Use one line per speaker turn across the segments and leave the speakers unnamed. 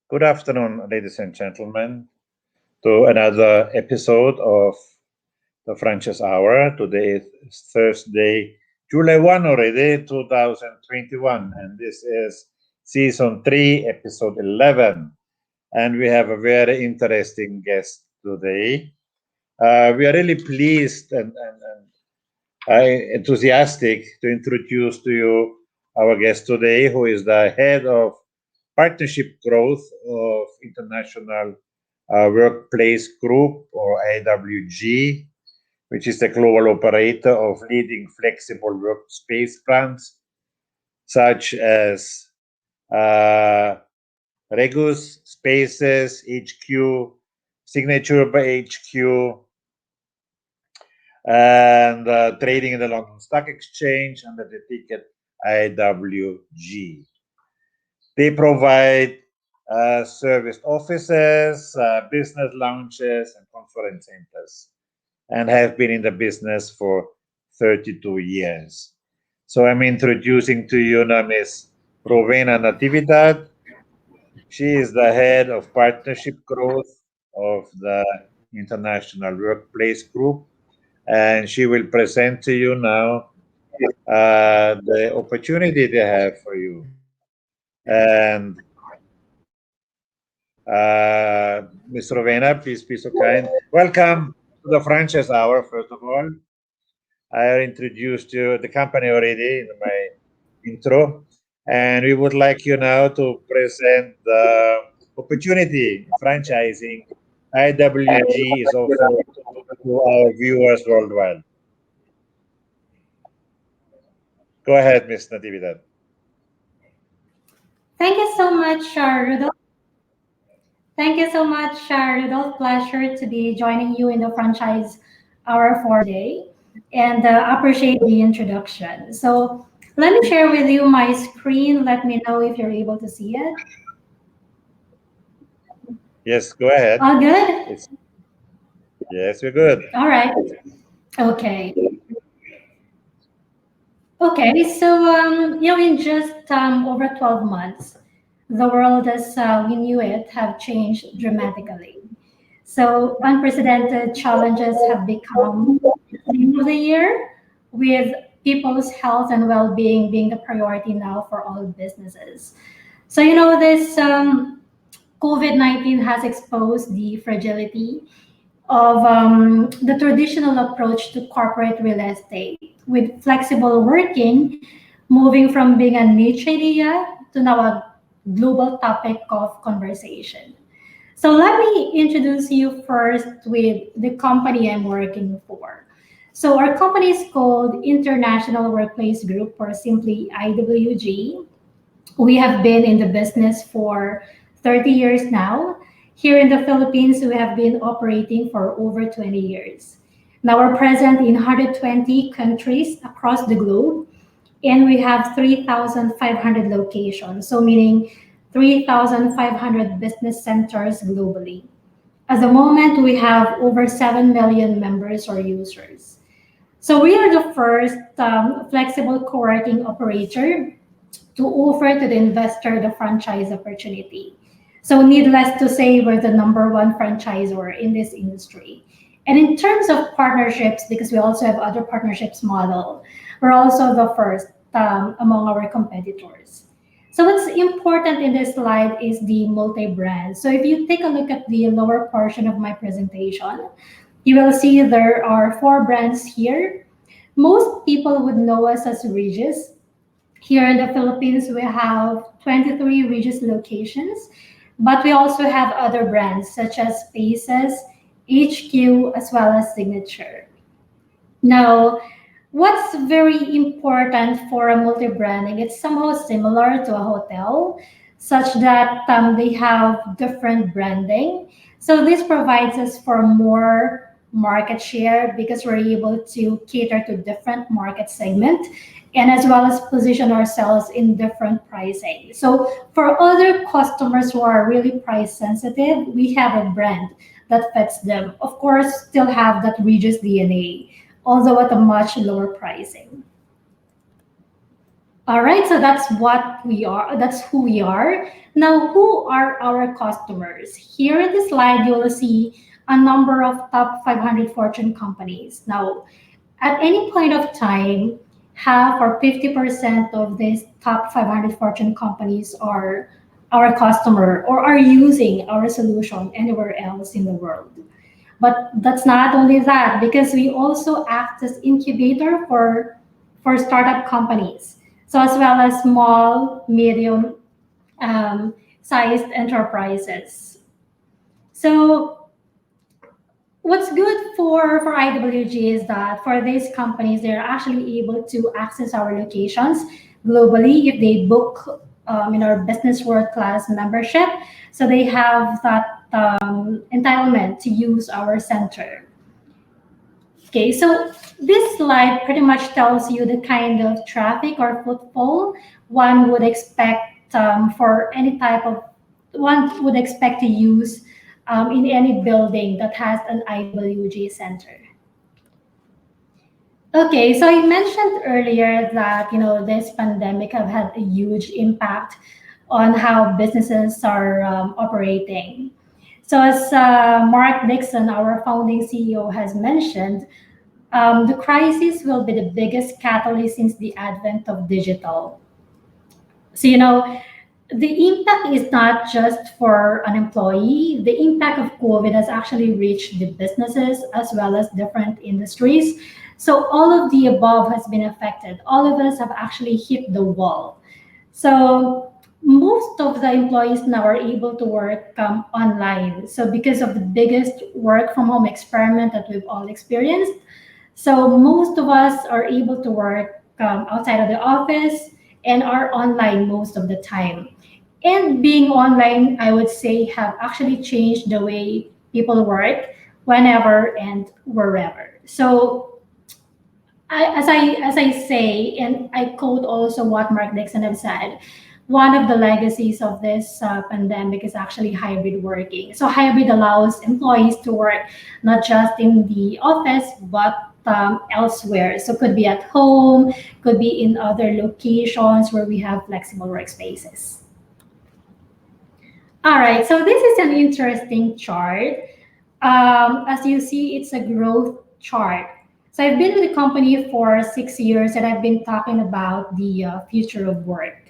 Good afternoon, ladies and gentlemen, to another episode of the Franchise Hour. Today is Thursday, July 1 already, 2021, and this is Season 3, Episode 11. And we have a very interesting guest today. We are really pleased and enthusiastic to introduce to you our guest today, who is the head of partnership growth of International Workplace Group, or IWG, which is the global operator of leading flexible workspace brands such as uh, Regus, Spaces, HQ, Signature by HQ, and trading in the London Stock Exchange under the ticket IWG. They provide serviced offices, business lounges, and conference centers, and have been in the business for 32 years. So I'm introducing to you now Ms. Rowena Natividad. She is the head of partnership growth of the International Workplace Group, and she will present to you now the opportunity they have for you. And Ms. Rowena, please be so kind. Welcome to the Franchise Hour, first of all. I introduced you the company already in my intro, and we would like you now to present the opportunity franchising IWG is offered to our viewers worldwide. Go ahead, Ms. Natividad.
Thank you so much, Rudolph. Thank you so much, Rudolph. Pleasure to be joining you in the franchise hour for today, and appreciate the introduction. So let me share with you my screen. Let me know if you're able to see it.
Yes, go ahead.
All good?
It's, yes, we're good.
All right. Okay. Okay. So in just over 12 months, the world as we knew it have changed dramatically. So unprecedented challenges have become the theme of the year, with people's health and well-being being the priority now for all businesses. So this COVID-19 has exposed the fragility of the traditional approach to corporate real estate, with flexible working moving from being a niche idea to now a global topic of conversation. So let me introduce you first with the company I'm working for. So our company is called International Workplace Group, or simply IWG. We have been in the business for 30 years now. Here in the Philippines, we have been operating for over 20 years. Now we're present in 120 countries across the globe, and we have 3,500 locations, so meaning 3,500 business centers globally. At the moment, we have over 7 million members or users. So we are the first flexible co-working operator to offer to the investor the franchise opportunity. So needless to say, we're the number one franchisor in this industry. And in terms of partnerships, because we also have other partnerships model, we're also the first among our competitors. So what's important in this slide is the multi-brand. So if you take a look at the lower portion of my presentation, you will see there are four brands here. Most people would know us as Regis. Here in the Philippines, we have 23 Regis locations, but we also have other brands such as Spaces, HQ, as well as Signature. Now, what's very important for a multi-branding, it's somehow similar to a hotel, such that they have different branding. So this provides us for more market share because we're able to cater to different market segment, and as well as position ourselves in different pricing. So for other customers who are really price sensitive, we have a brand that fits them. Of course, still have that Regis DNA, although at a much lower pricing. All right, so that's what we are. That's who we are. Now, who are our customers? Here in this slide, you will see a number of top 500 Fortune companies. Now, at any point of time, half or 50% of these top 500 Fortune companies are our customer or are using our solution anywhere else in the world. But that's not only that, because we also act as incubator for startup companies. So as well as small, medium um, sized enterprises. So what's good for IWG is that for these companies, they're actually able to access our locations globally if they book in our business world class membership. So they have that entitlement to use our center. Okay, so this slide pretty much tells you the kind of traffic or footfall one would expect for any type of one would expect to use in any building that has an IWG center. Okay, so I mentioned earlier that this pandemic have had a huge impact on how businesses are operating. So as Mark Dixon, our founding CEO, has mentioned, the crisis will be the biggest catalyst since the advent of digital. So, the impact is not just for an employee. The impact of COVID has actually reached the businesses as well as different industries. So, all of the above has been affected. All of us have actually hit the wall. So, most of the employees now are able to work online. So, because of the biggest work from home experiment that we've all experienced, so most of us are able to work outside of the office and are online most of the time. And being online, I would say, have actually changed the way people work whenever and wherever. So as I say, and I quote also what Mark Dixon have said, one of the legacies of this pandemic is actually hybrid working. So hybrid allows employees to work not just in the office but elsewhere. So could be at home, could be in other locations where we have flexible workspaces. All right, so this is an interesting chart. As you see, it's a growth chart. So I've been with the company for 6 years and I've been talking about the future of work.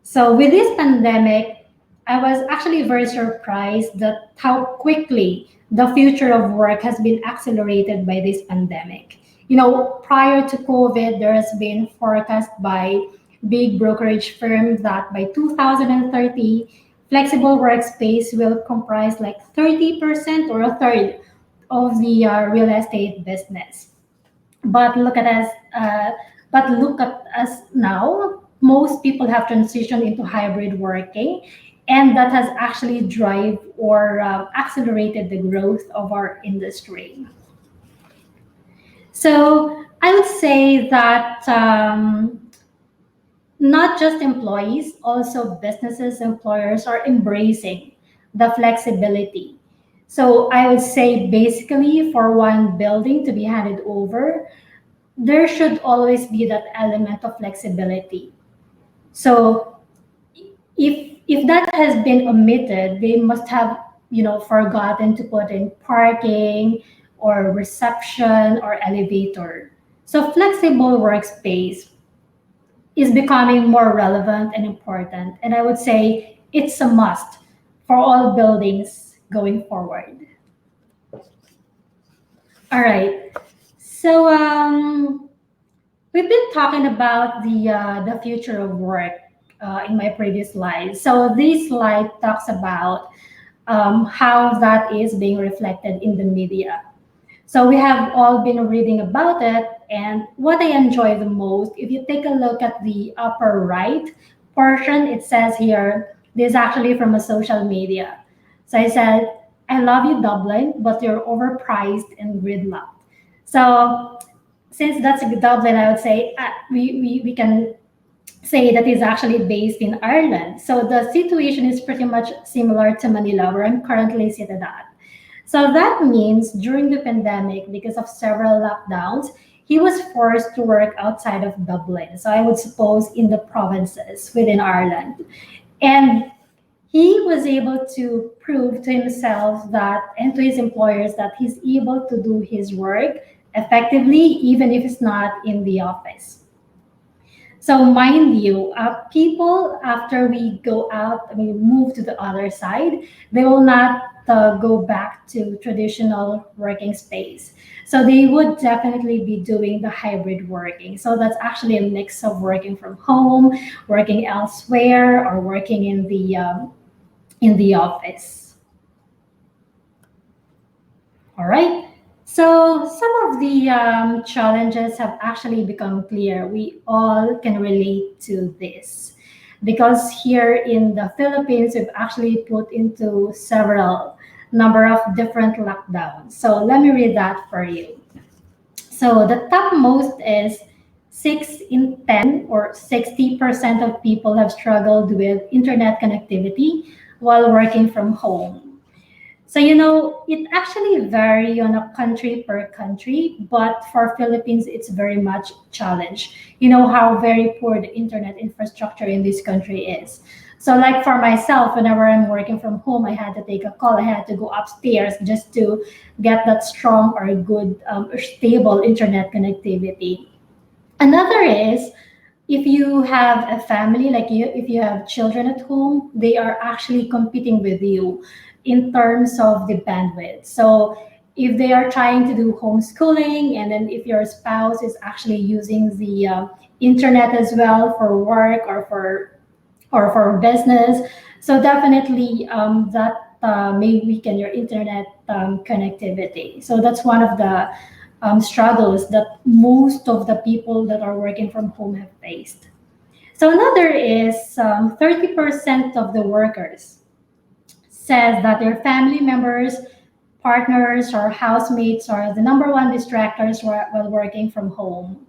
So with this pandemic, I was actually very surprised that how quickly the future of work has been accelerated by this pandemic. Prior to COVID, there has been forecast by big brokerage firms that by 2030, flexible workspace will comprise like 30% or a third of the real estate business. But look at us. But look at us now. Most people have transitioned into hybrid working, and that has actually drive or accelerated the growth of our industry. So I would say that not just employees, also businesses, employers are embracing the flexibility. So I would say basically for one building to be handed over, there should always be that element of flexibility. So if that has been omitted, they must have forgotten to put in parking or reception or elevator. So flexible workspace is becoming more relevant and important, and I would say it's a must for all buildings going forward. All right. So we've been talking about the future of work in my previous slide. So this slide talks about how that is being reflected in the media. So we have all been reading about it, and what I enjoy the most, if you take a look at the upper right portion, it says here, this is actually from a social media. So I said, I love you, Dublin, but you're overpriced and gridlocked. So since that's Dublin, I would say we can say that is actually based in Ireland. So the situation is pretty much similar to Manila, where I'm currently seated at. So that means during the pandemic, because of several lockdowns, he was forced to work outside of Dublin. So I would suppose in the provinces within Ireland. And he was able to prove to himself that and to his employers that he's able to do his work effectively even if it's not in the office. So mind you, people after we go out, I mean, move to the other side, they will not go back to traditional working space. So they would definitely be doing the hybrid working. So that's actually a mix of working from home, working elsewhere, or working in the office. All right. So some of the challenges have actually become clear. We all can relate to this because here in the Philippines, we've actually put into several number of different lockdowns. So let me read that for you. So the top most is 6 in 10 or 60% of people have struggled with internet connectivity while working from home. So it actually vary on a country per country, but for Philippines, it's very much challenge. You know how very poor the internet infrastructure in this country is. So like for myself, whenever I'm working from home, I had to take a call. I had to go upstairs just to get that strong or good or stable internet connectivity. Another is if you have a family, like if you have children at home, they are actually competing with you in terms of the bandwidth. So if they are trying to do homeschooling, and then if your spouse is actually using the internet as well for work or for business, so definitely that may weaken your internet connectivity. So that's one of the struggles that most of the people that are working from home have faced. So another is 30% of the workers says that their family members, partners, or housemates are the number one distractors while working from home.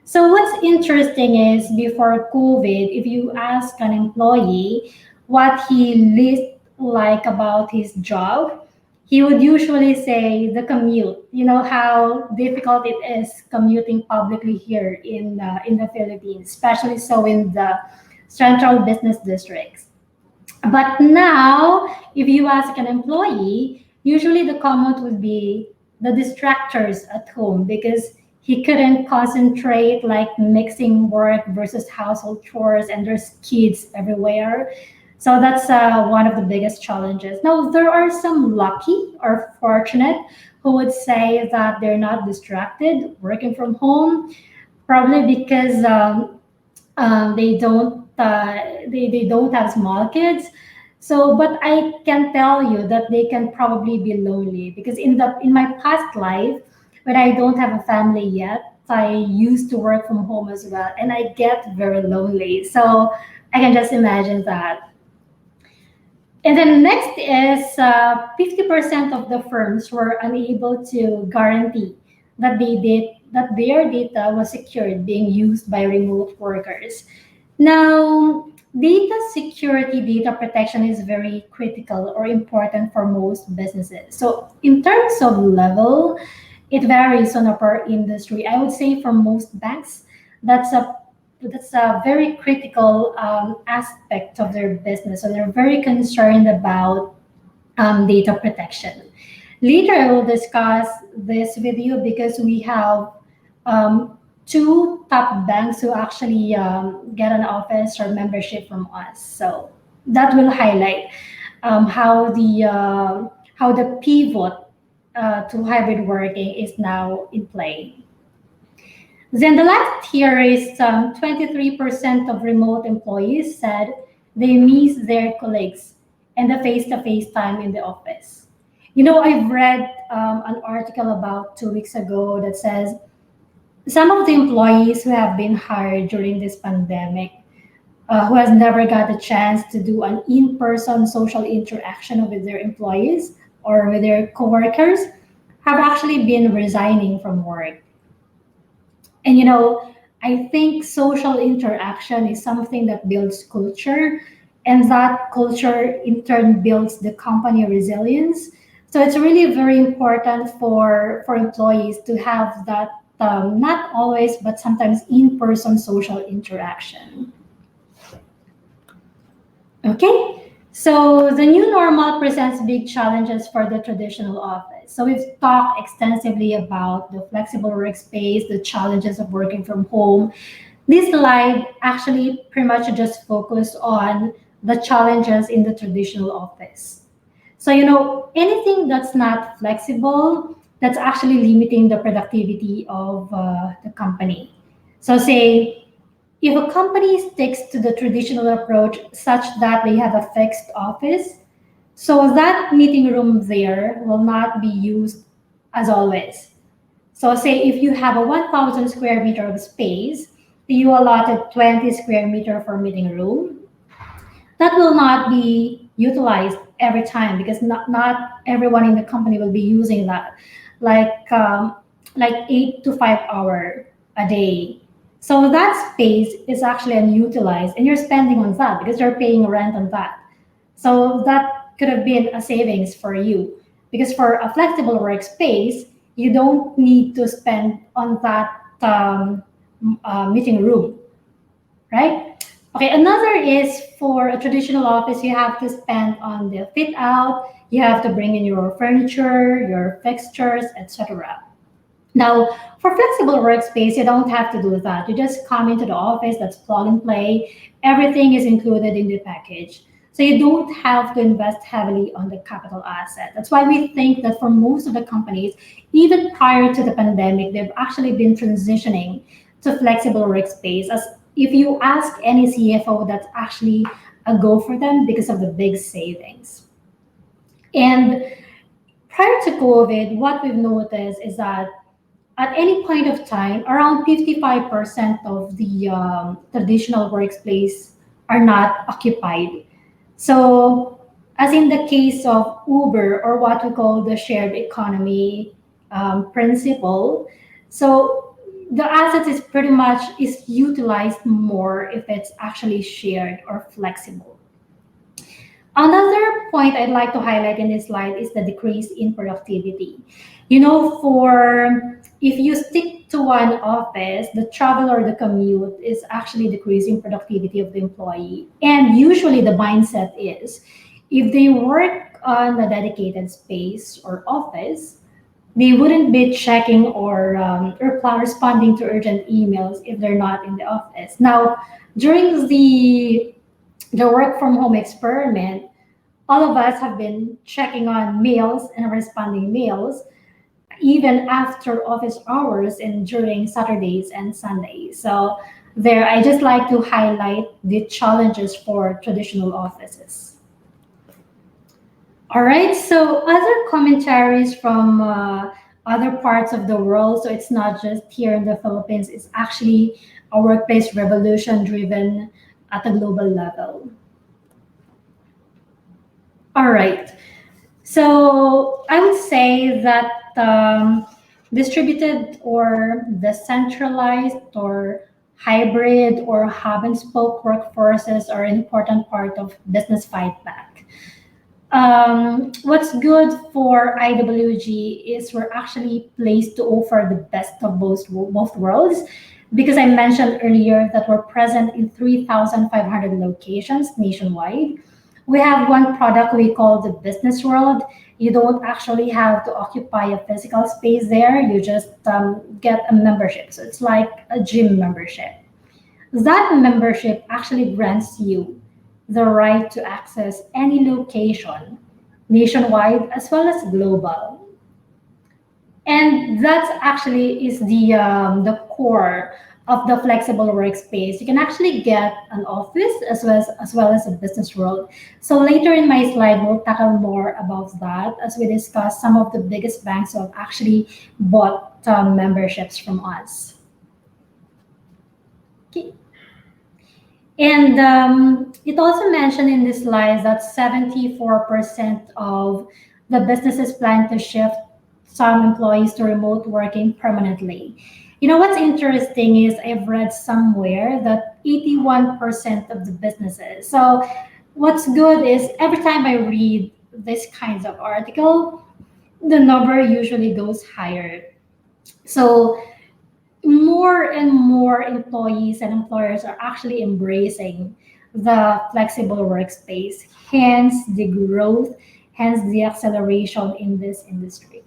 So what's interesting is before COVID, if you ask an employee what he least like about his job, he would usually say the commute. You know how difficult it is commuting publicly here in the Philippines, especially so in the central business districts. But now, if you ask an employee, usually the comment would be the distractors at home because he couldn't concentrate, like mixing work versus household chores, and there's kids everywhere. So that's one of the biggest challenges. Now, there are some lucky or fortunate who would say that they're not distracted working from home, probably because they don't have small kids. So but I can tell you that they can probably be lonely because in my past life, when I don't have a family yet, I used to work from home as well, and I get very lonely. So I can just imagine that. And then next is 50% of the firms were unable to guarantee that their data was secured being used by remote workers. Now, data security, data protection is very critical or important for most businesses. So, in terms of level, it varies on a per industry. I would say for most banks, that's a that's a very critical aspect of their business. So they're very concerned about data protection. Later, I will discuss this with you because we have two top banks who actually get an office or membership from us. So that will highlight how the pivot to hybrid working is now in play. Then the last here is 23% of remote employees said they miss their colleagues and the face-to-face time in the office. I've read an article about 2 weeks ago that says some of the employees who have been hired during this pandemic, who has never got a chance to do an in-person social interaction with their employees or with their coworkers, have actually been resigning from work. And I think social interaction is something that builds culture, and that culture in turn builds the company resilience. So it's really very important for employees to have that not always, but sometimes in-person social interaction. Okay, so the new normal presents big challenges for the traditional office. So we've talked extensively about the flexible workspace, the challenges of working from home. This slide actually pretty much just focus on the challenges in the traditional office. So, anything that's not flexible, that's actually limiting the productivity of the company. So, say, if a company sticks to the traditional approach such that they have a fixed office, so that meeting room there will not be used as always. So say if you have a 1,000 square meter of space, you allotted 20 square meter for meeting room, that will not be utilized every time because not everyone in the company will be using that like 8 to 5 hour a day. So that space is actually unutilized and you're spending on that because you're paying rent on that. So that could have been a savings for you because for a flexible workspace you don't need to spend on that meeting room, right? Okay, another is for a traditional office, you have to spend on the fit out, you have to bring in your furniture, your fixtures, etc. Now, for flexible workspace, you don't have to do that. You just come into the office, that's plug and play. Everything is included in the package. So you don't have to invest heavily on the capital asset. That's why we think that for most of the companies, even prior to the pandemic, they've actually been transitioning to flexible workspace. As if you ask any CFO, that's actually a go for them because of the big savings. And prior to COVID, what we've noticed is that at any point of time, around 55% of the traditional workplace are not occupied. So, as in the case of Uber or what we call the shared economy principle, so the asset is pretty much is utilized more if it's actually shared or flexible. Another point I'd like to highlight in this slide is the decrease in productivity. For if you stick to one office, the travel or the commute is actually decreasing productivity of the employee. And usually the mindset is if they work on a dedicated space or office, they wouldn't be checking or responding to urgent emails if they're not in the office. Now, during the work from home experiment, all of us have been checking on mails and responding mails even after office hours and during Saturdays and Sundays. So there, I just like to highlight the challenges for traditional offices. All right, so other commentaries from other parts of the world. So it's not just here in the Philippines, it's actually a workplace revolution driven at a global level. All right. So I would say that distributed or decentralized or hybrid or hub and spoke workforces are an important part of business fight back. What's good for IWG is we're actually placed to offer the best of both worlds because I mentioned earlier that we're present in 3,500 locations nationwide. We have one product we call the business world. You don't actually have to occupy a physical space there. You just get a membership. So it's like a gym membership. That membership actually grants you the right to access any location nationwide as well as global. And that's actually is the core of the flexible workspace. You can actually get an office as well as a business world. So later in my slide, we'll tackle more about that as we discuss some of the biggest banks who have actually bought memberships from us. Okay. And it also mentioned in this slide that 74% of the businesses plan to shift some employees to remote working permanently. What's interesting is I've read somewhere that 81% of the businesses. So what's good is every time I read this kinds of article, the number usually goes higher. So more and more employees and employers are actually embracing the flexible workspace, hence the growth, hence the acceleration in this industry.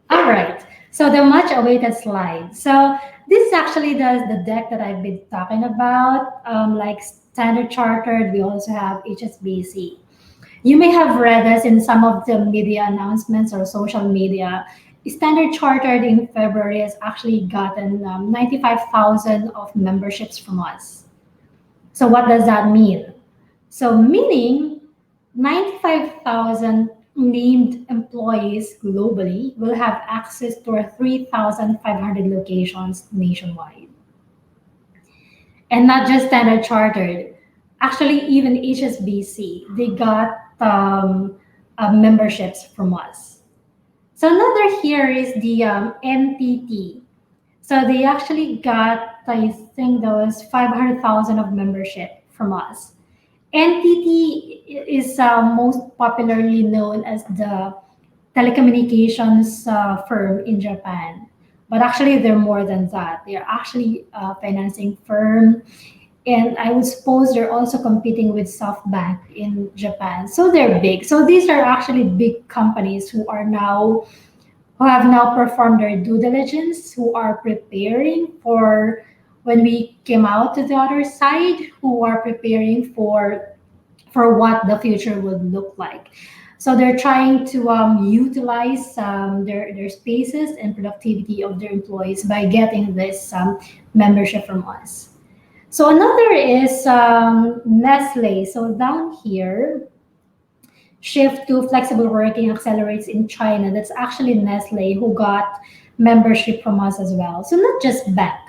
All right, so the much awaited slide. So this is actually the deck that I've been talking about, like Standard Chartered, we also have HSBC. You may have read this in some of the media announcements or social media. Standard Chartered in February has actually gotten 95,000 of memberships from us. So what does that mean? So meaning 95,000 named employees globally will have access to our 3,500 locations nationwide. And not just Standard Chartered. Actually, even HSBC, they got memberships from us. So another here is the NTT. So they actually got, I think, that was 500,000 of membership from us. NTT is most popularly known as the telecommunications firm in Japan. But actually, they're more than that. They're actually a financing firm. And I would suppose they're also competing with SoftBank in Japan. So they're big. So these are actually big companies who have now performed their due diligence, who are preparing for when we came out to the other side, who are preparing for what the future would look like. So they're trying to utilize their spaces and productivity of their employees by getting this membership from us. So another is Nestle. So down here, shift to flexible working accelerates in China. That's actually Nestle who got membership from us as well. So not just bank.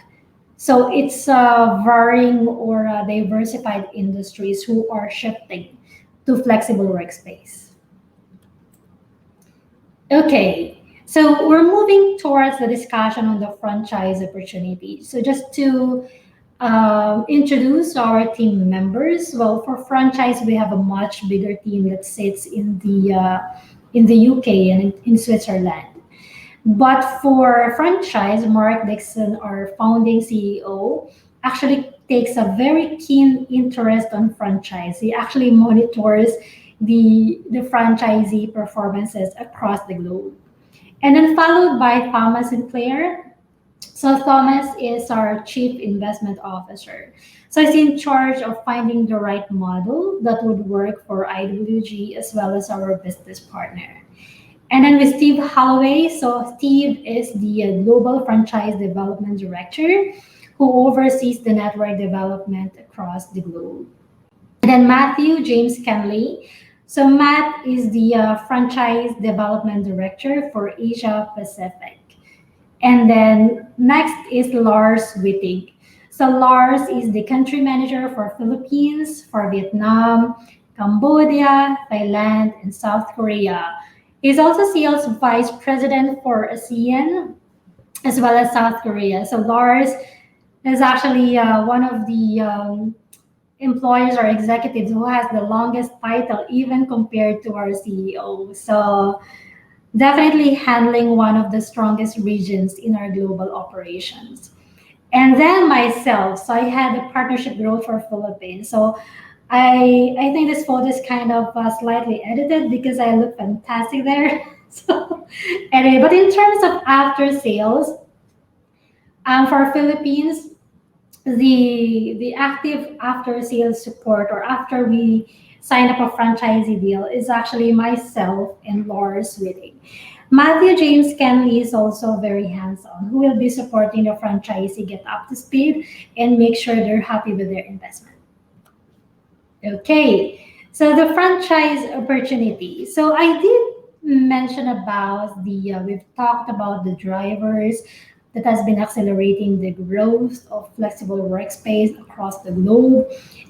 So it's varying or diversified industries who are shifting to flexible workspace. Okay, so we're moving towards the discussion on the franchise opportunity. So just to introduce our team members. Well, for franchise, we have a much bigger team that sits in the UK and in Switzerland. But for franchise, Mark Dixon, our founding CEO, actually takes a very keen interest on franchise. He actually monitors the franchisee performances across the globe. And then followed by Thomas and Claire. So Thomas is our chief investment officer. So he's in charge of finding the right model that would work for IWG as well as our business partner. And then with Steve Holloway, so Steve is the global franchise development director who oversees the network development across the globe. And then Matthew James Kenley. So Matt is the franchise development director for Asia Pacific. And then next is Lars Wittig. So Lars is the country manager for Philippines, for Vietnam, Cambodia, Thailand, and South Korea. He's also sales vice president for ASEAN as well as South Korea. So Lars is actually one of the employees or executives who has the longest title, even compared to our CEO. So definitely handling one of the strongest regions in our global operations. And then myself, so I had the partnership growth for Philippines. So I think this photo is kind of slightly edited because I look fantastic there. So anyway, but in terms of after sales, for Philippines, the active after sales support or after we sign up a franchisee deal is actually myself and Lars Wittig. Matthew James Kenley is also very hands-on, who will be supporting the franchisee get up to speed and make sure they're happy with their investment. Okay, so the franchise opportunity. So I did mention about we've talked about the drivers that has been accelerating the growth of flexible workspace across the globe.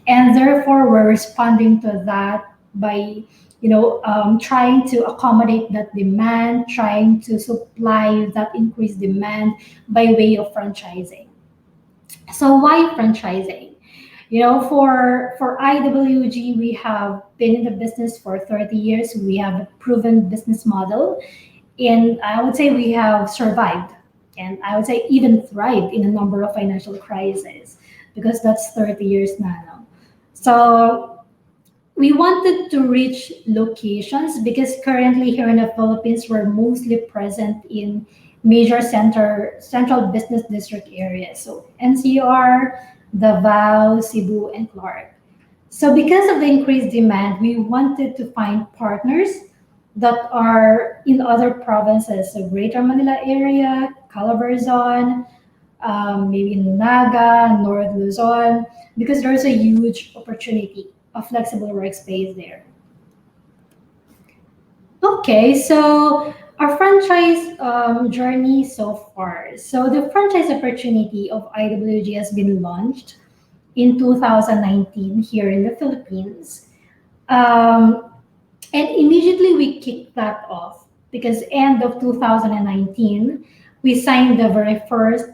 And therefore, we're responding to that by trying to accommodate that demand, trying to supply that increased demand by way of franchising. So why franchising? For IWG, we have been in the business for 30 years. We have a proven business model, and I would say we have survived and I would say even thrived in a number of financial crises because that's 30 years now. So we wanted to reach locations because currently here in the Philippines, we're mostly present in major central business district areas. So NCR, Davao, Cebu, and Clark. So because of the increased demand, we wanted to find partners that are in other provinces, so Greater Manila area, Calabarzon, maybe Naga, North Luzon, because there's a huge opportunity of flexible workspace there. Okay, so our franchise journey so far. So the franchise opportunity of IWG has been launched in 2019 here in the Philippines. Um, And immediately we kicked that off because end of 2019, we signed the very first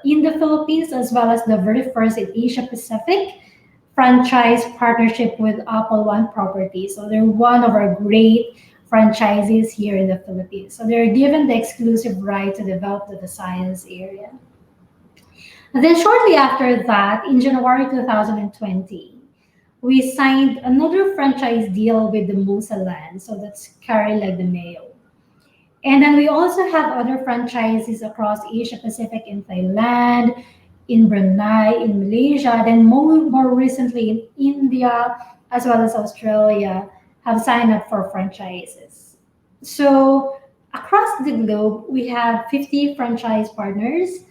in the Philippines as well as the very first in Asia Pacific franchise partnership with Apple One Properties. So they're one of our great franchises here in the Philippines. So they're given the exclusive right to develop the Visayas area. And then shortly after that, in January 2020, we signed another franchise deal with the Musa Land. So that's Carrie like the Mayo. And then we also have other franchises across Asia Pacific in Thailand, in Brunei, in Malaysia, then more recently in India, as well as Australia, have signed up for franchises. So across the globe, we have 50 franchise partners,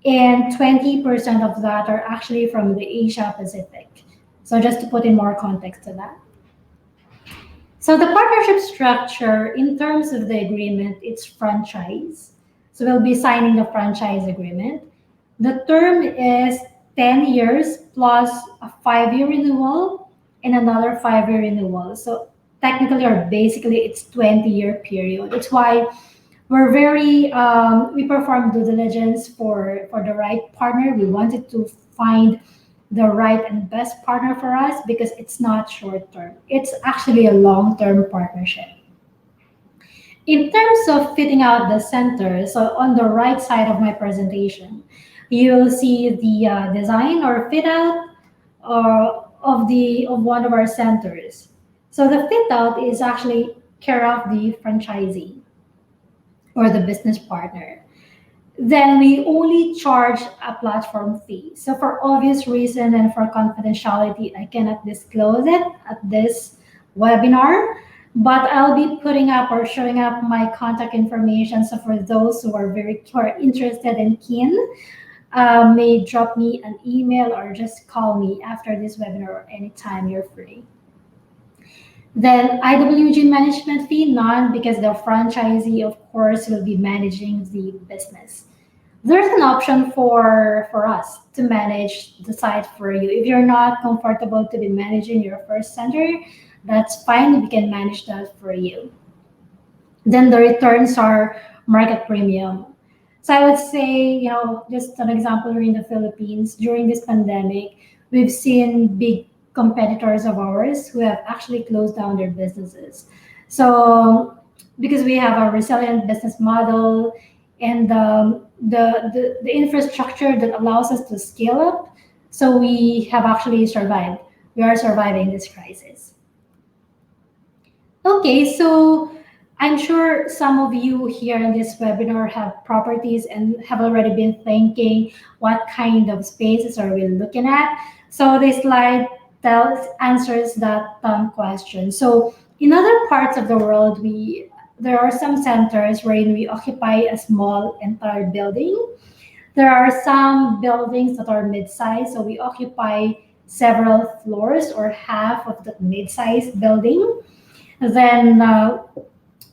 and 20% of that are actually from the Asia Pacific. So just to put in more context to that. So the partnership structure in terms of the agreement, it's franchise. So we'll be signing the franchise agreement. The term is 10 years plus a 5-year renewal and another 5-year renewal. So technically or basically it's 20-year period. That's why we perform due diligence for the right partner. We wanted to find the right and best partner for us because it's not short term. It's actually a long term partnership. In terms of fitting out the center, so on the right side of my presentation, you'll see the design or fit out of one of our centers. So the fit out is actually care of the franchisee or the business partner. Then we only charge a platform fee. So for obvious reason and for confidentiality, I cannot disclose it at this webinar, but I'll be putting up or showing up my contact information. So for those who are interested and keen, may drop me an email or just call me after this webinar or anytime you're free. Then IWG management fee, none, because the franchisee, of course, will be managing the business. There's an option for us to manage the site for you. If you're not comfortable to be managing your first center, that's fine. We can manage that for you. Then the returns are market premium. So I would say, just an example here in the Philippines, during this pandemic, we've seen big competitors of ours who have actually closed down their businesses. So because we have a resilient business model and the infrastructure that allows us to scale up, so we have actually survived. We are surviving this crisis. Okay, so I'm sure some of you here in this webinar have properties and have already been thinking what kind of spaces are we looking at. So this slide answers that question. So in other parts of the world, there are some centers wherein we occupy a small entire building. There are some buildings that are mid-sized, so we occupy several floors or half of the mid-sized building. Then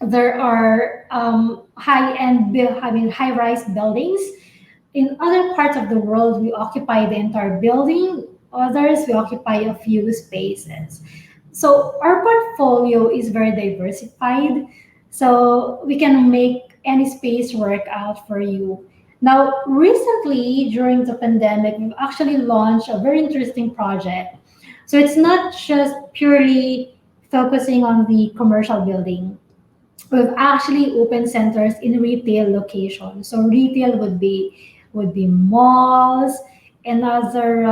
there are high-rise buildings. In other parts of the world, we occupy the entire building. Others, we occupy a few spaces. So our portfolio is very diversified. So we can make any space work out for you. Now, recently, during the pandemic, we've actually launched a very interesting project. So it's not just purely focusing on the commercial building. we've actually opened centers in retail locations. So retail would be malls and other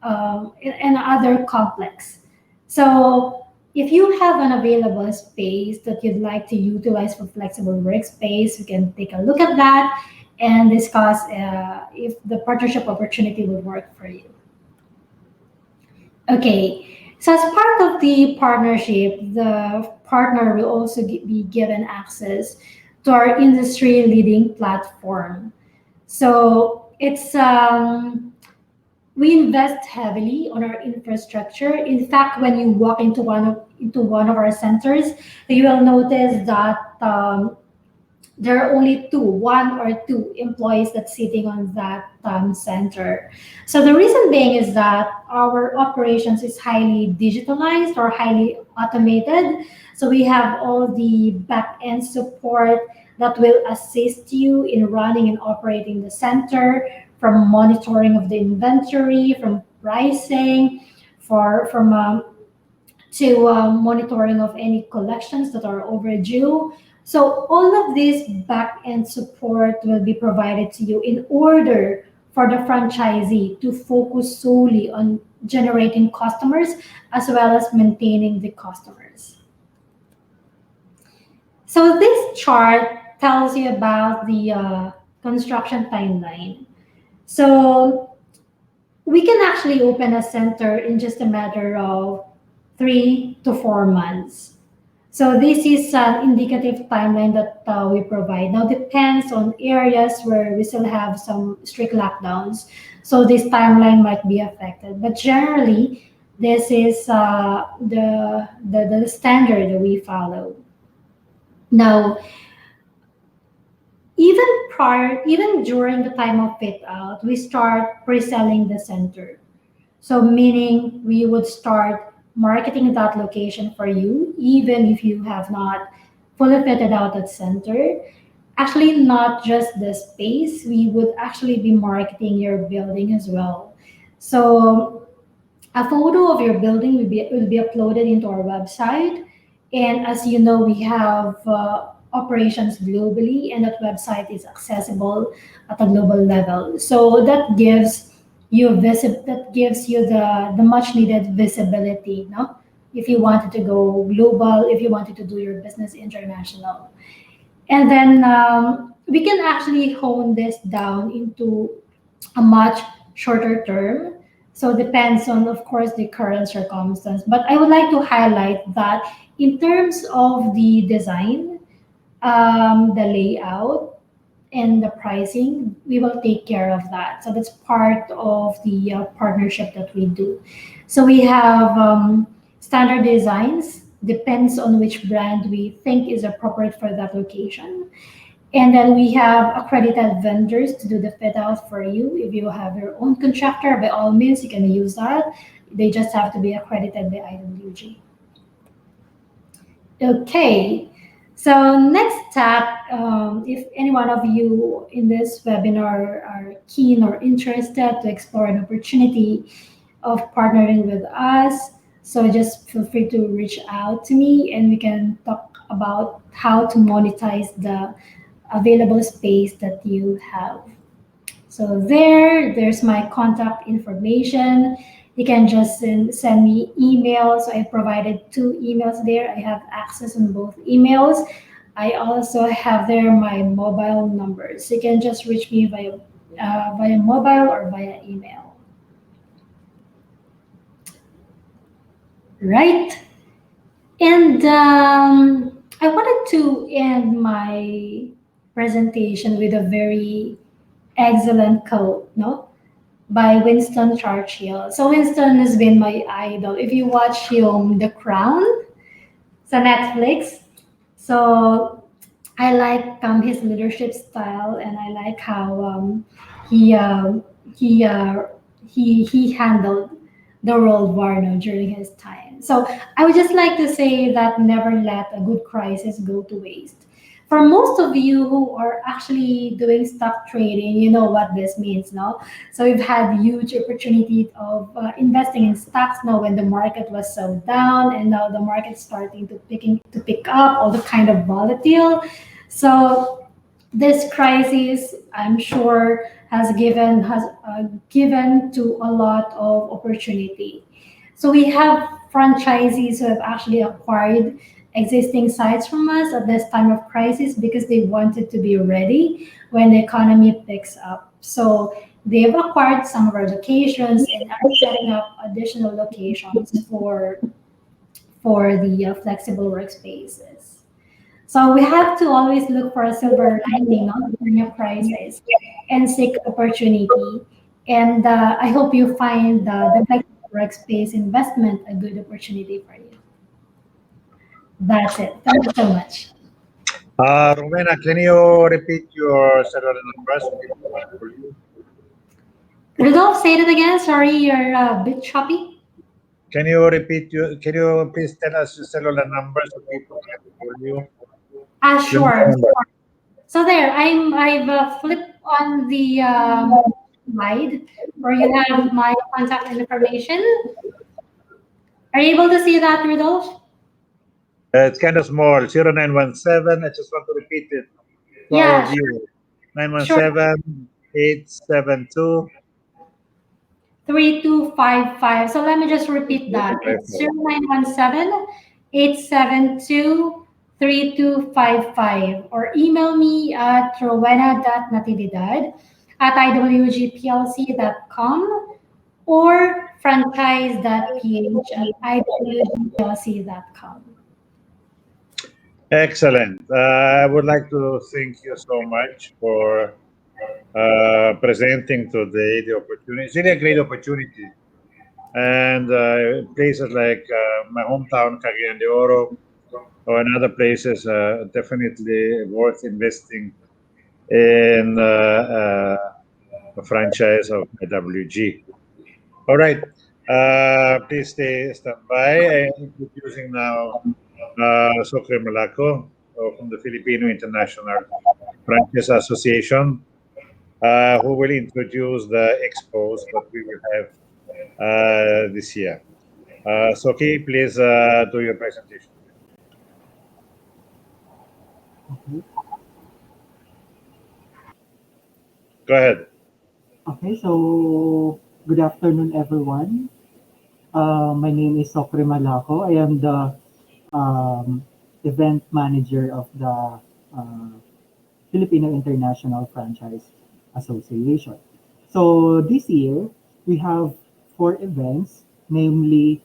and other complex. So if you have an available space that you'd like to utilize for flexible workspace, we can take a look at that and discuss if the partnership opportunity would work for you. Okay, so as part of the partnership, the partner will also be given access to our industry leading platform. So it's we invest heavily on our infrastructure. In fact, when you walk into one of our centers, you will notice that there are only one or two employees that's sitting on that center. So the reason being is that our operations is highly digitalized or highly automated. So we have all the back end support that will assist you in running and operating the center, from monitoring of the inventory, from pricing, from to monitoring of any collections that are overdue. So all of this back end support will be provided to you in order for the franchisee to focus solely on generating customers as well as maintaining the customers. So this chart tells you about the construction timeline. So we can actually open a center in just a matter of 3 to 4 months. So this is an indicative timeline that we provide. Now depends on areas where we still have some strict lockdowns. So this timeline might be affected. But generally, this is the standard that we follow. Now, even during the time of fit out, we start pre-selling the center. So meaning we would start marketing that location for you, even if you have not fully fitted out that center. Actually, not just the space, we would actually be marketing your building as well. So a photo of your building will be uploaded into our website. And as you know, we have operations globally, and that website is accessible at a global level. So that gives you the much needed visibility, no? If you wanted to go global, if you wanted to do your business international. And then we can actually hone this down into a much shorter term. So depends on, of course, the current circumstance. But I would like to highlight that in terms of the design, the layout, and the pricing, we will take care of that. So that's part of the partnership that we do. So we have standard designs, depends on which brand we think is appropriate for that location. And then we have accredited vendors to do the fit out for you. If you have your own contractor, by all means, you can use that. They just have to be accredited by IWG. Okay, so next up, if any one of you in this webinar are keen or interested to explore an opportunity of partnering with us, so just feel free to reach out to me and we can talk about how to monetize the available space that you have. So there's my contact information. You can just send me emails. So I provided 2 emails there. I have access on both emails. I also have there my mobile numbers. So you can just reach me via mobile or via email. Right. And I wanted to end my presentation with a very excellent quote, no? By Winston Churchill. So Winston has been my idol. If you watch The Crown, sa Netflix, so I like his leadership style, and I like how he he uh, he handled the World War, no, during his time. So I would just like to say that never let a good crisis go to waste. for most of you who are actually doing stock trading, you know what this means, no? So we've had huge opportunity of investing in stocks now when the market was so down, and now the market's starting to pick up, all the kind of volatile. So this crisis, I'm sure, has given to a lot of opportunity. So we have franchisees who have actually acquired existing sites from us at this time of crisis because they wanted to be ready when the economy picks up. So they've acquired some of our locations and are setting up additional locations for the flexible workspaces. So we have to always look for a silver lining on during a crisis and seek opportunity. And I hope you find the flexible workspace investment a good opportunity for you. That's it. Thank you so much.
Rowena, can you repeat your cellular numbers so people can call you?
Rudolph, say it again. Sorry, you're a bit choppy.
Can you please tell us your cellular numbers so people can call you?
Ah,
Your
sure.
number.
So there, I've flipped on the slide where you have my contact information. Are you able to see that, Rudolph?
It's kind of small. 0917. I just want to repeat it to our
Yeah,
viewers.
sure.
917 872
3255. So let me just repeat that. It's 0917 872 3255. Or email me at rowena.natividad at iwgplc.com or franchise.ph at iwgplc.com.
Excellent. I would like to thank you so much for presenting today the opportunity. It's really a great opportunity. And places like my hometown, Cagayan de Oro, or in other places, definitely worth investing in a franchise of IWG. All right. Please stand by. I'm introducing now Socre Malaco from the Filipino International Franchise Association, who will introduce the expos that we will have this year. Soki, please do your presentation.
Okay.
Go ahead.
Okay, so good afternoon, everyone. My name is Socre Malaco. I am the event manager of the uh, Filipino International Franchise Association. So this year, we have four events, namely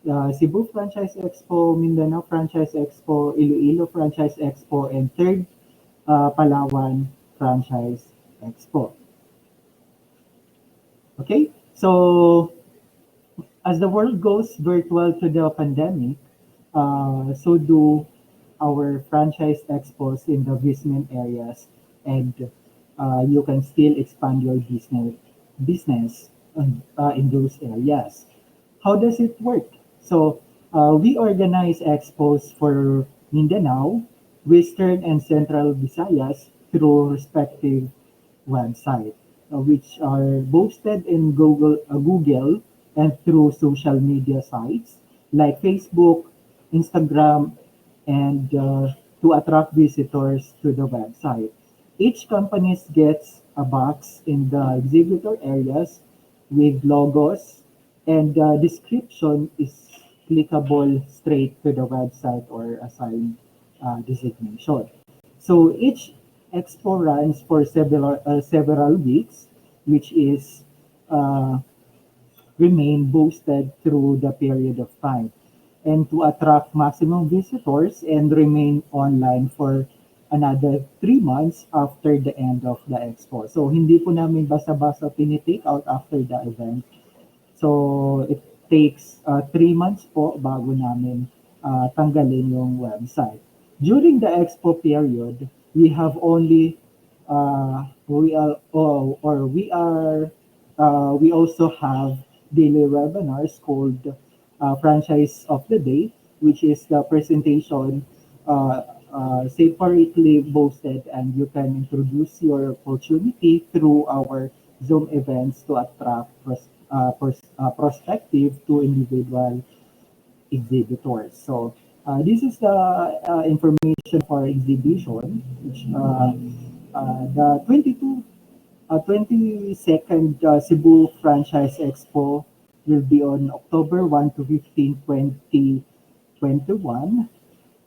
Cebu Franchise Expo, Mindanao Franchise Expo, Iloilo Franchise Expo, and third, Palawan Franchise Expo. Okay, so as the world goes virtual to the pandemic, so do our franchise expos in the basement areas, and you can still expand your business in those areas. How does it work? So we organize expos for Mindanao, Western and Central Visayas through respective website, which are posted in Google and through social media sites like Facebook, Instagram, and to attract visitors to the website. Each company gets a box in the exhibitor areas with logos, and the description is clickable straight to the website or assigned designation. So each expo runs for several weeks, which is uh, remain boosted through the period of time, and to attract maximum visitors and remain online for another 3 months after the end of the expo. So hindi po namin basta-basta tinitake out after the event. So it takes 3 months po bago namin tanggalin yung website. During the expo period, we have only we are or we also have daily webinars called Franchise of the Day, which is the presentation separately posted, and you can introduce your opportunity through our Zoom events to attract prospective to individual exhibitors. So this is the information for exhibition, which the 22nd Cebu Franchise Expo will be on October 1 to 15, 2021.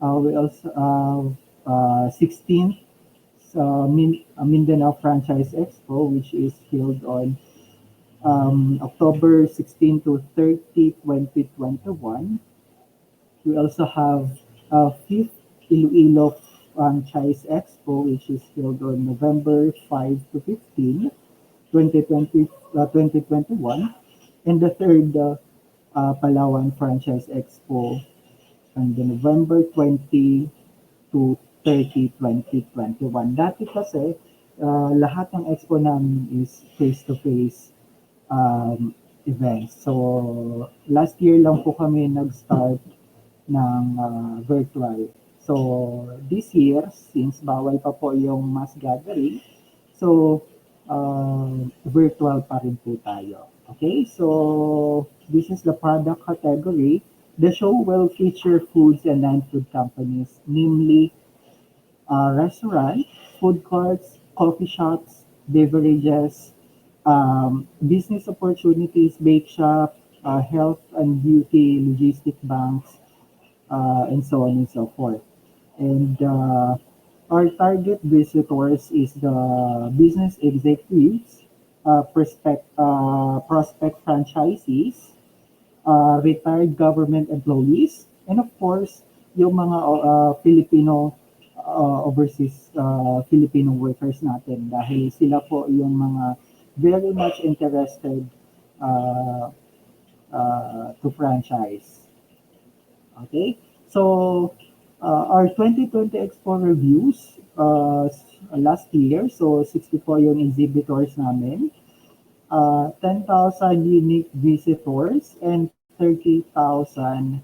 We also have 16th Mindanao Franchise Expo, which is held on October 16 to 30, 2021. We also have 5th Iloilo Franchise Expo, which is held on November 5 to 15, 2021. And the third Palawan Franchise Expo on the November 20 to 30, 2021. Dati kasi, lahat ng expo namin is face-to-face events. So, last year lang po kami nag-start ng virtual. So, this year, since bawal pa po yung mass gathering, so, virtual pa rin po tayo. Okay, so this is the product category. The show will feature foods and non-food companies, namely restaurant, food courts, coffee shops, beverages, business opportunities, bake shop, health and beauty, logistic banks, and so on and so forth. And our target visitors is the business executives, prospect franchisees, retired government employees, and of course, yung mga Filipino overseas Filipino workers natin dahil sila po yung mga very much interested uh, to franchise. Okay? So, our 2020 Expo reviews last year, so 64 yung exhibitors namin, 10,000 unique visitors and 30,000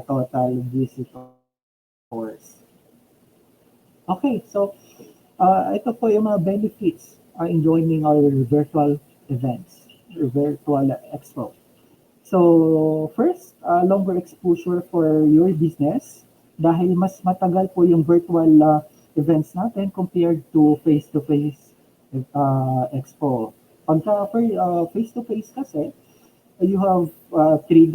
total visitors. Okay, so ito po yung mga benefits in joining our virtual events, virtual expo. So, first, longer exposure for your business dahil mas matagal po yung virtual events natin compared to face-to-face expo. Pagka face-to-face kasi, you have 3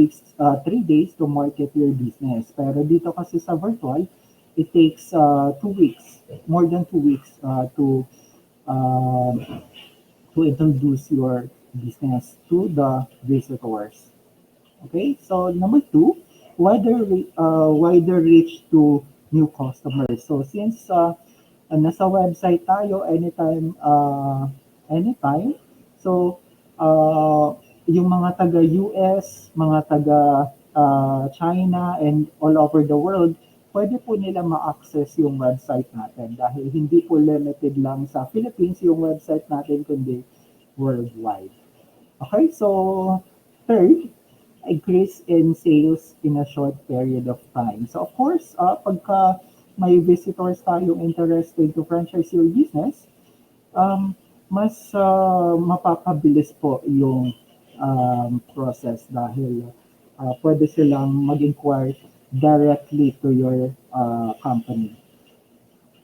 days to market your business. Pero dito kasi sa virtual, it takes 2 weeks, more than 2 weeks uh, to introduce your business to the visitors. Okay, so number two, wider reach to new customers. So since nasa website tayo anytime, so yung mga taga US, mga taga China, and all over the world, pwede po nila ma-access yung website natin dahil hindi po limited lang sa Philippines yung website natin, kundi worldwide. Okay, so third, increase in sales in a short period of time. So of course, pagka may visitors tayong interested to franchise your business, mas mapapabilis po yung process dahil pwede silang mag-inquire directly to your company.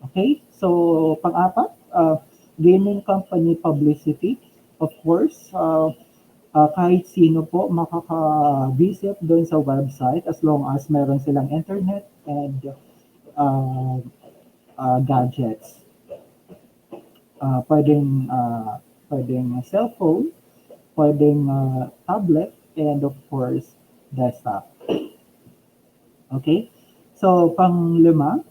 Okay, so pang-apat, gaining company publicity. Of course, kahit sino po makaka-visit doon sa website as long as meron silang internet and gadgets. Pwedeng cellphone, pwedeng tablet, and of course, desktop. Okay? So, pang-lima,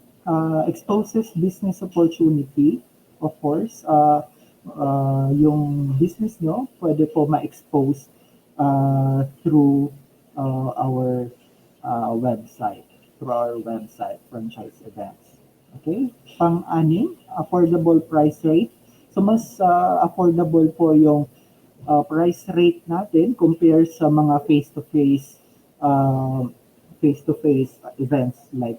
exposes business opportunity. Of course, yung business nyo pwede po ma-expose through our website, franchise events. Okay? Pang-anim, affordable price rate. So, mas affordable po yung price rate natin compared sa mga face-to-face events like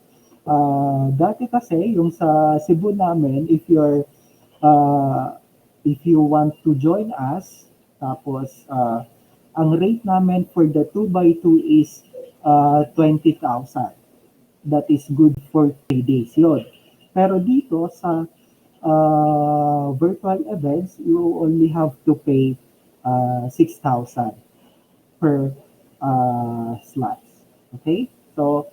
Dati kasi, yung sa Cebu namin, uh, if you want to join us, tapos ang rate namin for the 2 by 2 is 20,000. That is good for 3 days yun. Pero dito sa virtual events, you only have to pay 6,000 per slots. Okay? So,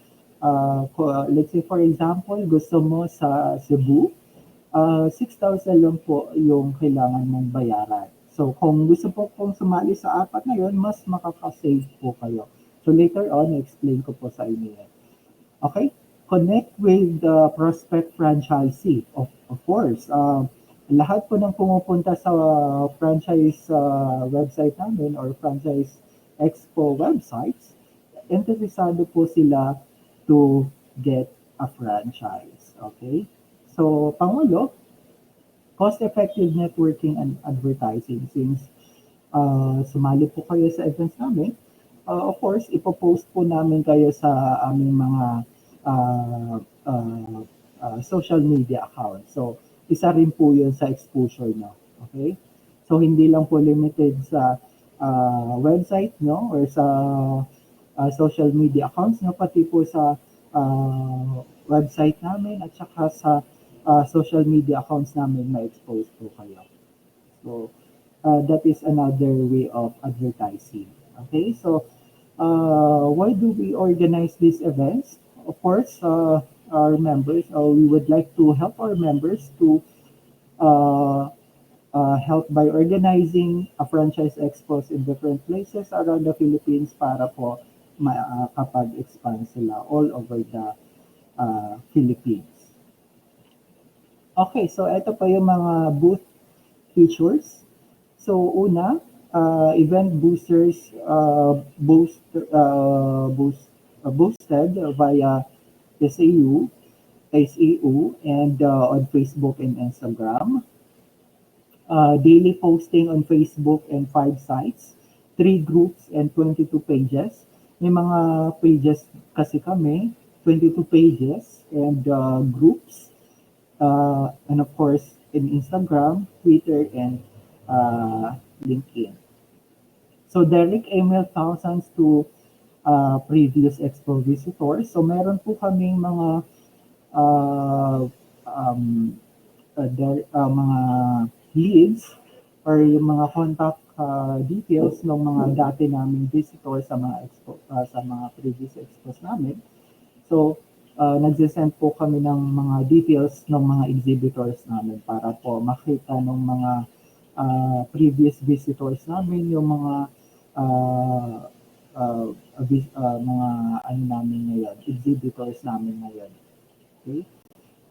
let's say for example, gusto mo sa Cebu, 6,000 lang po yung kailangan mong bayaran. So, kung gusto po pong sumali sa apat na yun, mas makakasave po kayo. So, later on, explain ko po sa inyo yan. Okay? Connect with the prospect franchisee. Of course, lahat po ng pumupunta sa franchise website namin or franchise expo websites, interesado po sila to get a franchise. Okay? So, pangulo, cost-effective networking and advertising. Since sumali po kayo sa events namin, of course, ipopost po namin kayo sa aming mga uh, uh, social media account. So, isa rin po yun sa exposure nyo. Okay? So, hindi lang po limited sa website nyo or sa social media accounts nyo, pati po sa website namin at saka sa social media accounts namin ma-expose po kayo. So, that is another way of advertising. Okay, so why do we organize these events? Of course, our members, we would like to help our members to uh, help by organizing a franchise expos in different places around the Philippines para po makapag-expand sila all over the Philippines. Okay, so ito pa yung mga booth features. So una, event boosters boosted via SAU, and on Facebook and Instagram. Daily posting on Facebook and 5 sites, 3 groups and 22 pages. May mga pages kasi kami, 22 pages and groups. And of course, in Instagram, Twitter, and LinkedIn. So direct email thousands to previous expo visitors. So meron po kaming mga uh, um, mga leads or yung mga contact details ng mga dati naming visitors sa mga expo, sa mga previous expos namin. So, nagsisend po kami ng mga details ng mga exhibitors namin para po makita ng mga previous visitors namin yung mga mga ano namin ngayon, exhibitors namin ngayon. Okay?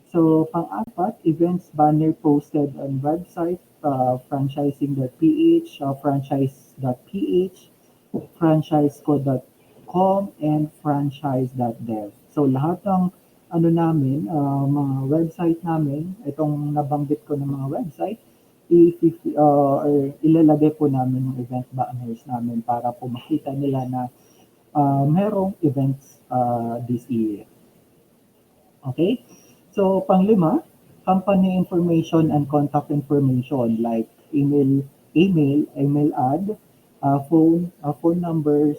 So, pang-apat, events banner posted on website, franchising.ph, franchise.ph, franchisecode.com, and franchise.dev. So, lahat ng ano namin, mga website namin, itong nabanggit ko ng mga website, or ilalagay po namin yung event banners namin para po makita nila na merong events this year. Okay? So, panglima, company information and contact information like email ad, phone numbers,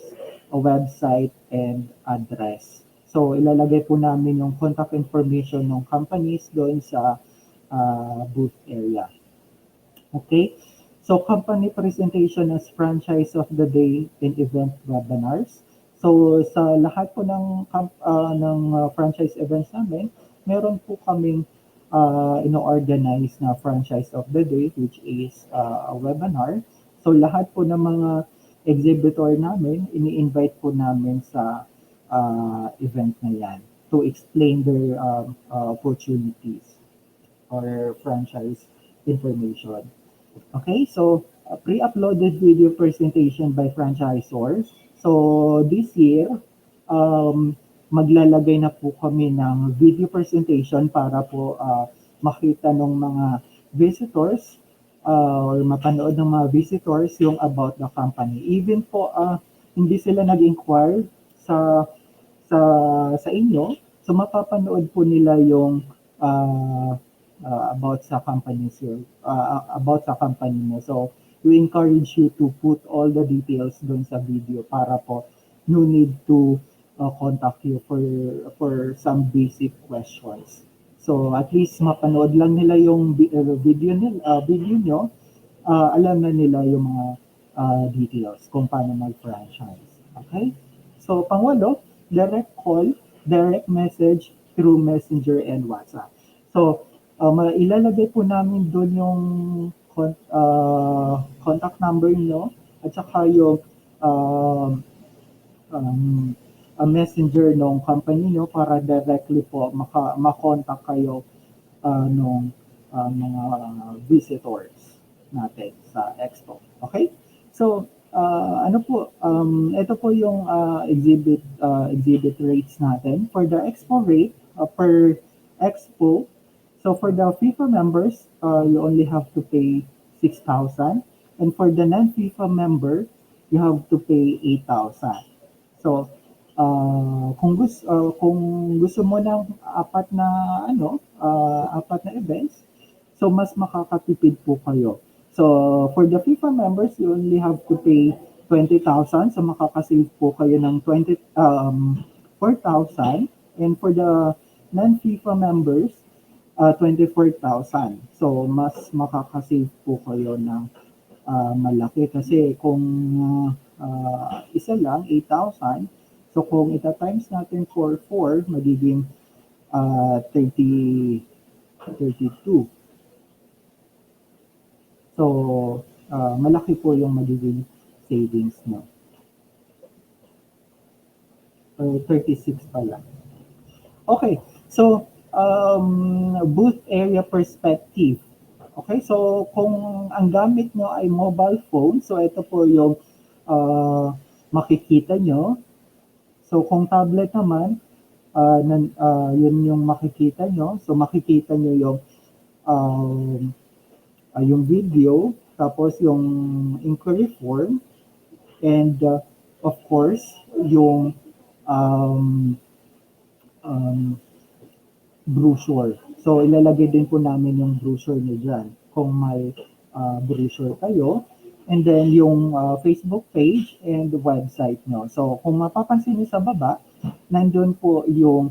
a website, and address. So, ilalagay po namin yung contact information ng companies doon sa booth area. Okay? So, company presentation as franchise of the day in event webinars. So, sa lahat po ng franchise events namin, meron po kaming ino-organize na franchise of the day, which is a webinar. So, lahat po ng mga exhibitor namin, ini-invite po namin sa event na yan to explain their opportunities or franchise information. Okay, so pre-uploaded video presentation by franchisors. So this year, maglalagay na po kami ng video presentation para po makita ng mga visitors or mapanood ng mga visitors yung about the company. Even po hindi sila nag-inquire sa inyo. So mapapanood po nila yung about sa about sa company mo. So we encourage you to put all the details doon sa video para po no need to contact you for some basic questions. So at least mapanood lang nila yung video nyo, alam na nila yung mga details kung paano mag-franchise. Okay? So pangwalo, direct call, direct message through Messenger and WhatsApp. So ilalagay po namin doon yung contact number nyo at saka yung um, um, a messenger ng company nyo para directly po makontak kayo nung mga visitors natin sa expo. Okay? So, ano po, ito po yung exhibit rates natin. For the expo rate, per expo, so for the FIFA members, you only have to pay 6,000. And for the non-FIFA member, you have to pay 8,000. So, kung gusto mo ng apat na events, so mas makakatipid po kayo. So, for the FIFA members, you only have to pay 20,000. So, makakasave po kayo ng 4,000. And for the non-FIFA members, 24,000. So, mas makakasave po kayo ng malaki kasi kung isa lang, 8,000. So kung ita-times natin for 4, magiging 32. So malaki po yung magiging savings mo. 36 pala. Okay, so booth area perspective. Okay, so kung ang gamit nyo ay mobile phone, so ito po yung makikita nyo. So kung tablet naman, yun yung makikita nyo. So makikita nyo yung video, tapos yung inquiry form, and of course, yung um, um, brochure. So, ilalagay din po namin yung brochure nyo dyan kung may brochure kayo. And then, yung Facebook page and website nyo. So, kung mapapansin nyo sa baba, nandun po yung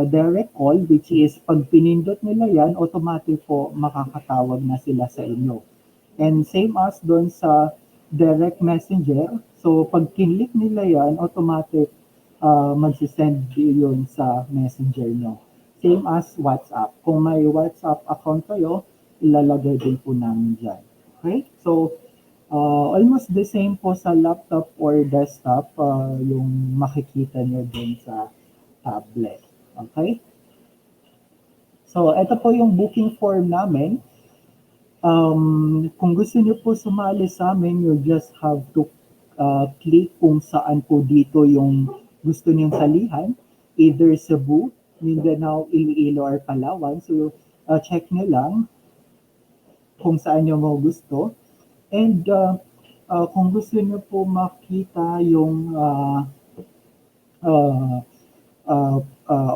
direct call, which is pag pinindot nila yan, automatic po makakatawag na sila sa inyo. And same as doon sa direct messenger. So, pag kinlik nila yan, automatic magsisend yun sa messenger nyo. Same as WhatsApp. Kung may WhatsApp account kayo, ilalagay din po namin dyan. Okay? So, almost the same po sa laptop or desktop yung makikita nyo din sa tablet. Okay? So, ito po yung booking form namin. Kung gusto nyo po sumali sa amin, you just have to click kung saan po dito yung gusto nyong salihan. Either Cebu, Mindanao, Iloilo, or Palawan. So, check nyo lang kung saan nyo mo gusto. And kung gusto nyo po makita yung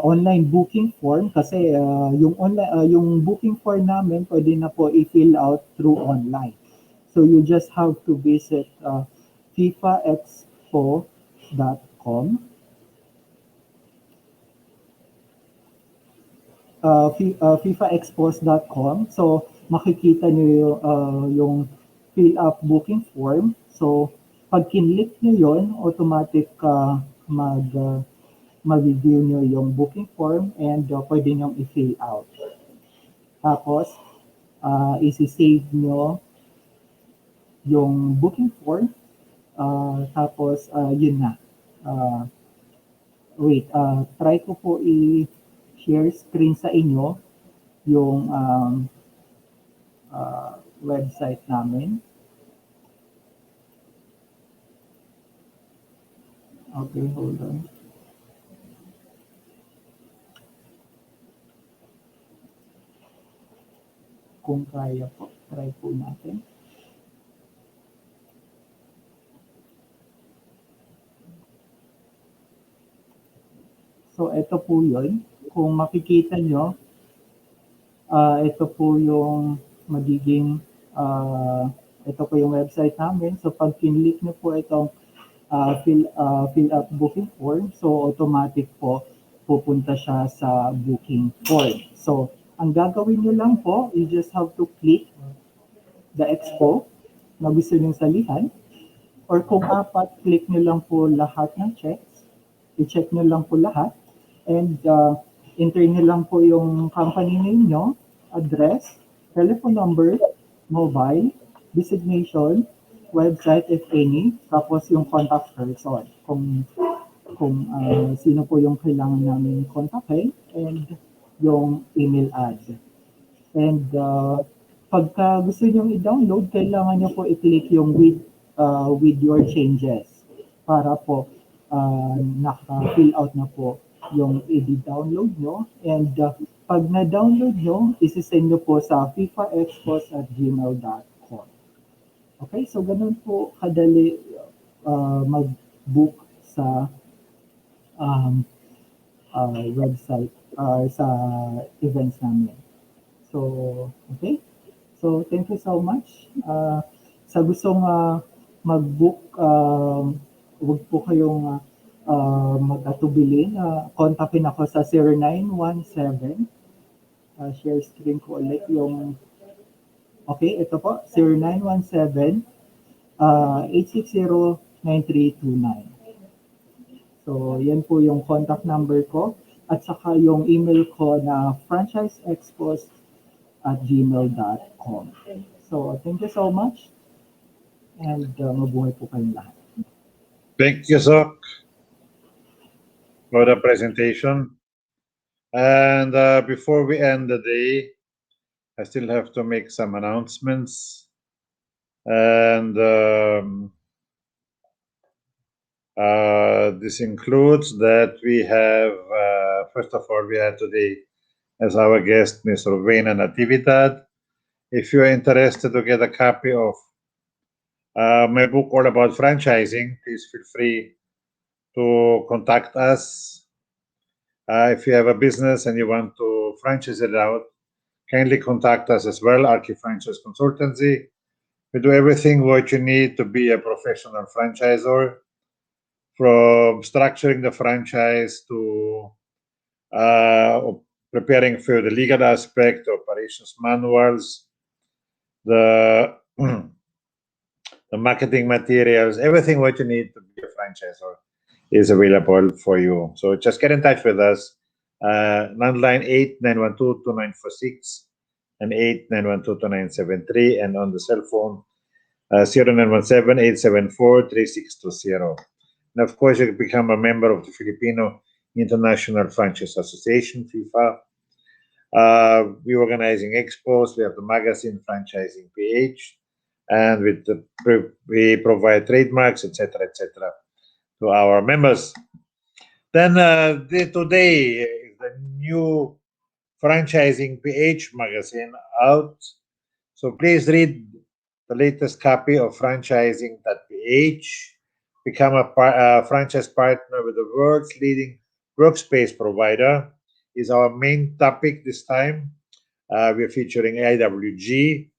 online booking form, kasi yung booking form namin pwede na po i-fill out through online. So, you just have to visit fifaexpo.com. fifaexpos.com. So, makikita nyo yung fill up booking form. So, pag kinlik nyo yon, automatic mag-review nyo yung booking form and pwede nyo i-fill out. Tapos, isi-save nyo yung booking form. Tapos, yun na. Try ko po i-share screen sa inyo yung website namin. Okay, hold on. Kung kaya po, try po natin. So, ito po yun. kung makikita nyo, ito po yung magiging, ah, ito po yung website namin. So pag kinlik nyo po itong fill up booking form, so automatic po pupunta siya sa booking form. So ang gagawin nyo lang po, you just have to click the expo na gusto nyong salihan. Or kung apat, click nyo lang po lahat ng checks. I-check nyo lang po lahat. And enter nyo lang po yung company name nyo, address, telephone number, mobile, designation, website if any, tapos yung contact person. Kung sino po yung kailangan namin kontakin and yung email ad. And pagka gusto nyo i-download, kailangan nyo po i-click yung with your changes para po naka-fill out na po yung i-download nyo. And pag na-download nyo, isi-send nyo po sa fifaexpos@gmail.com. Okay, so ganun po kadali mag-book sa um, website sa events namin. So, okay. So, thank you so much. Sa gustong mag-book, huwag po kayong mag-atubili. Kontakin ako sa 0917. Share screen ko ulit yung, okay, ito po, 0917 860-9329. So, yan po yung contact number ko. At saka yung email ko na franchiseexpos@gmail.com. So, thank you so much. And mabuhay po kayong lahat.
Thank you, Sok, for the presentation. And before we end the day, I still have to make some announcements. And this includes that we have, first of all, we have today as our guest Ms. Rowena Natividad. If you're interested to get a copy of my book all about franchising, please feel free to contact us. If you have a business and you want to franchise it out, kindly contact us as well, Archie Franchise Consultancy. We do everything what you need to be a professional franchisor, from structuring the franchise to preparing for the legal aspect, operations manuals, the the marketing materials, everything what you need to be a franchisor is available for you. So just get in touch with us. Landline 8912-2946 and 8912-2973, and on the cell phone 0917-874-3620. And of course, you can become a member of the Filipino International Franchise Association, FIFA. We're organizing expos. We have the magazine Franchising.ph, and we provide trademarks, etc., to our members. Then today is the new Franchising.ph magazine out. So please read the latest copy of Franchising.ph. Become a franchise partner with the world's leading workspace provider is our main topic this time. We're featuring IWG,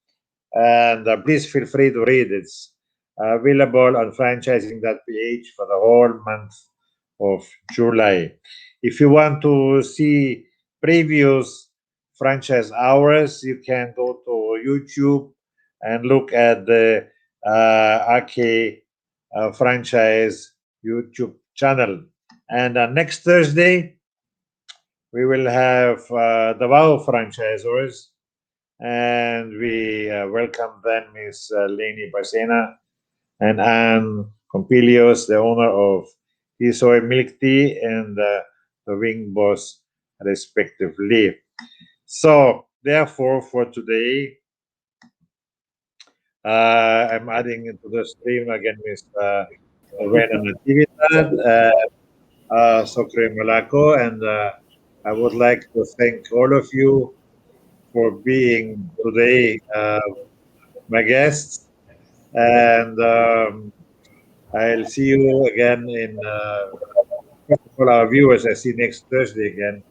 and please feel free to read. It's available on franchising.ph for the whole month of July. If you want to see previous franchise hours, you can go to YouTube and look at the RK franchise YouTube channel. And next Thursday, we will have the WOW franchisors, and we welcome then Ms. Lainey Barcena and Anne Compilios, the owner of Isoy Milk Tea and the Wing Boss, respectively. So, therefore, for today, I'm adding into the stream again Ms. Rowena Natividad, Sokre Malako, and I would like to thank all of you for being today my guests, and I'll see you again in, first of all, our viewers, I see next Thursday again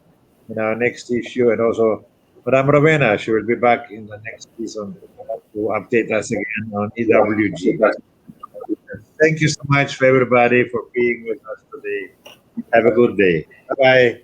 in our next issue, and also Madam Rowena, she will be back in the next season to update us again on EWG. Thank you so much for everybody for being with us today. Have a good day. Bye bye.